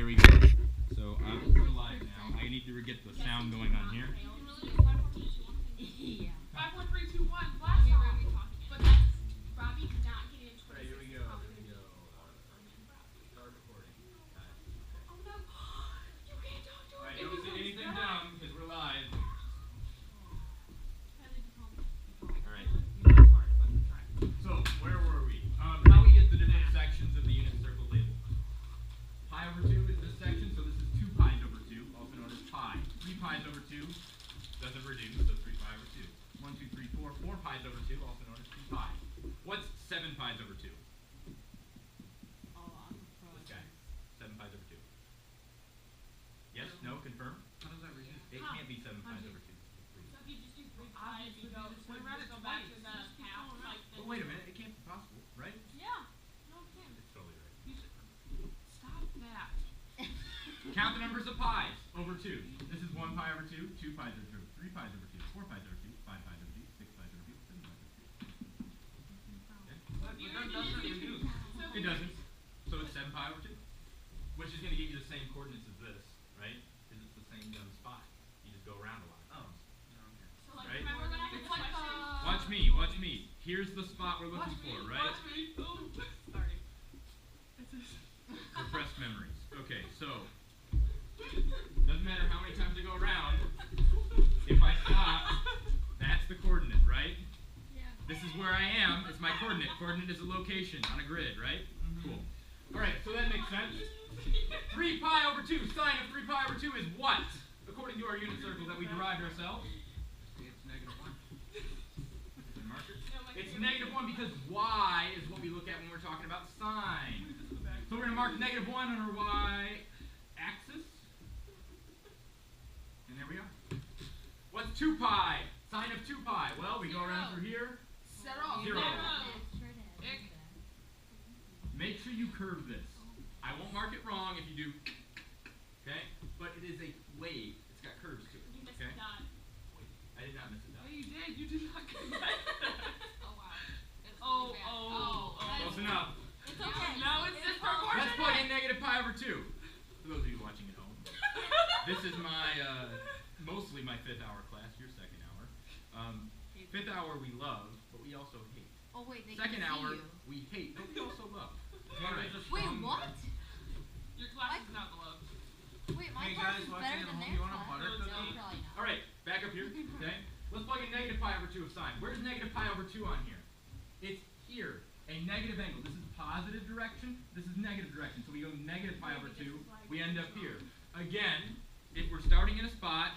there we go. So we're live now. I need to get the sound going on here. Yeah. 5, 4, 3, 2, 1. Blast off. But that's Robbie did not get in 26. Alright, here we go. Start recording. Oh no. You can't talk to him. Alright, don't say anything dumb because we're live. Alright. So, where were we? How we get the different sections of the unit circle labeled. Pi over 2 is this section, so this is 2 pi's over 2, also known as pi. 3 pi's over 2 doesn't reduce, so 3 pi over 2. 1, 2, 3, 4, 4 pi's over 2, also known as 2 pi. What's 7 pi's over 2? This guy. 7 pi's over 2. Yes? No? Confirm? How does that reduce? It can't be 7 pi's over 2. So if you just do 3 pies, you go back to the half. Well, wait a minute. It can't be possible, right? Yeah. No, it can't. It's totally right. Stop that. Count the numbers of pi's over 2. This is 1 pi over 2, 2 pi's over 2, 3 pi's over 2, 4 pi's over 2, 5 pi's over 2, 6 pi's over 2, 7 pi's over 2. But that doesn't reduce. It doesn't. So it's 7 pi over 2, which is going to get you the same coordinates as this, right? Because it's the same spot. You just go around a lot. Oh. So like, Right? remember when I had like Watch me, watch me. Here's the spot we're looking for, right? Watch me. Ooh. Sorry. Repressed memories. Okay, so doesn't matter how many times I go around. If I stop, that's the coordinate, right? Yeah. This is where I am. It's my coordinate. Coordinate is a location on a grid, right? Cool. All right, so that makes sense. 3 pi over 2. Sine of 3 pi over 2 is what? According to our unit circle that we derived ourselves. It's negative 1. Marker. It's negative 1 because y is what we look at when we're talking about sine. So we're going to mark negative 1 on our y-axis. And there we are. What's 2 pi? Sine of 2 pi. Well, we go around through here. 0. Make sure you curve this. I won't mark it wrong if you do. Okay? But it is a wave. It's got curves to it. You missed Okay? the dot. I did not miss a dot. No, you did. You did not get that. Oh wow. It's Oh, really bad. oh, oh. Close enough. It's okay. Now it's disproportionate. Let's plug in negative pi over 2. For those of you watching at home. This is my, mostly my 5th hour class, your 2nd hour. 5th hour we love, but we also hate. Oh wait, they 2nd can hour see you. we hate, but we also love. All right. Wait, what? Your class is not loved. Wait, my Hey class guys, is watching better at than home, their you want a class. butter No, cookie? probably not. Alright, back up here, okay? Let's plug in negative pi over 2 of sine. Where's negative pi over 2 on here? It's here. A negative angle. This is positive direction. This is negative direction. So we go negative pi over 2. We end up here. Again, if we're starting in a spot,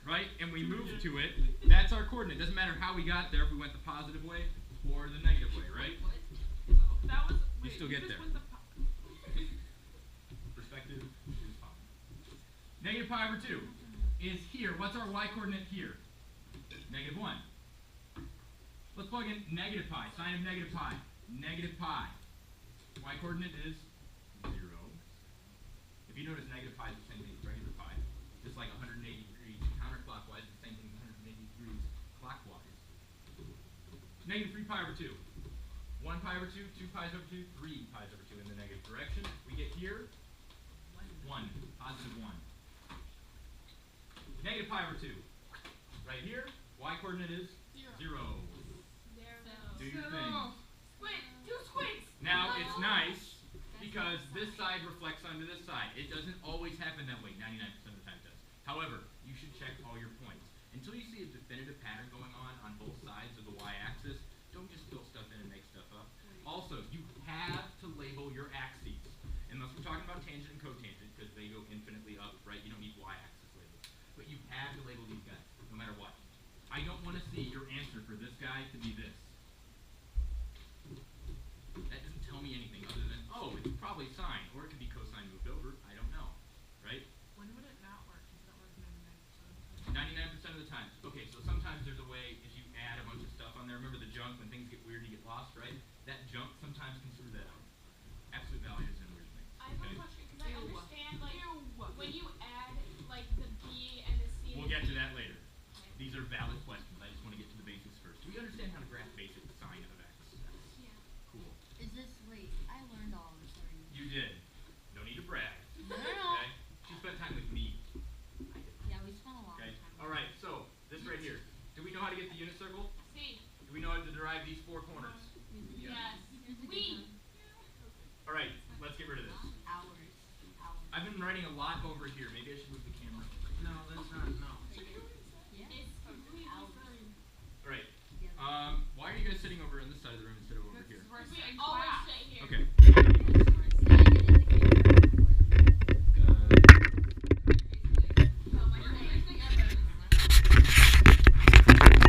right, and we move to it, that's our coordinate. Doesn't matter how we got there, if we went the positive way or the negative way, right? That was. You Wait, still get just there. went the Perspective is fine. Negative pi over 2 is here. What's our y coordinate here? Negative 1. Let's plug in negative pi. Sine of negative pi. Negative pi. Y coordinate is 0. If you notice, negative pi is the same thing as regular pi. Just like 180 degrees counterclockwise, the same thing as 180 degrees clockwise. Negative 3 pi over 2. 1 pi over 2, 2 pi's over 2, 3 pi's over 2 in the negative direction. We get here 1, positive 1. Negative pi over 2. Right here, y coordinate is 0. Do your thing. Squid. 2 squids. Now it's nice because this side reflects onto this side. It doesn't always happen that way. 99% of the time it does. However, you should check all your points. Until you see a definitive pattern going on both sides of the y-axis, don't just fill stuff in and make stuff up. Also, you have to label your axes. Unless we're talking about tangent and cotangent, because they go infinitely up, right? You don't need y-axis labels. But you have to label these guys, no matter what. I don't want to see your answer for this guy to be this. That doesn't tell me anything other than, oh, it's probably sine, or it could be cosine moved over. I don't know, right? When would it not work? Is that work 99%? 99% of the time. Okay, so sometimes there's a way, if you add a bunch of stuff on there, remember the junk, when things get weird, you get lost, right? That junk sometimes can screw that out. Absolute values and weird things. I have Okay? a question because I understand like when you add like the B and the C. We'll get to that later. These are valid questions. I just want to get to the basics first. Do we understand how to graph basic Do we know how to derive these four corners? Yes. We. All right, let's get rid of this. Hours. I've been writing a lot over here. Maybe I should move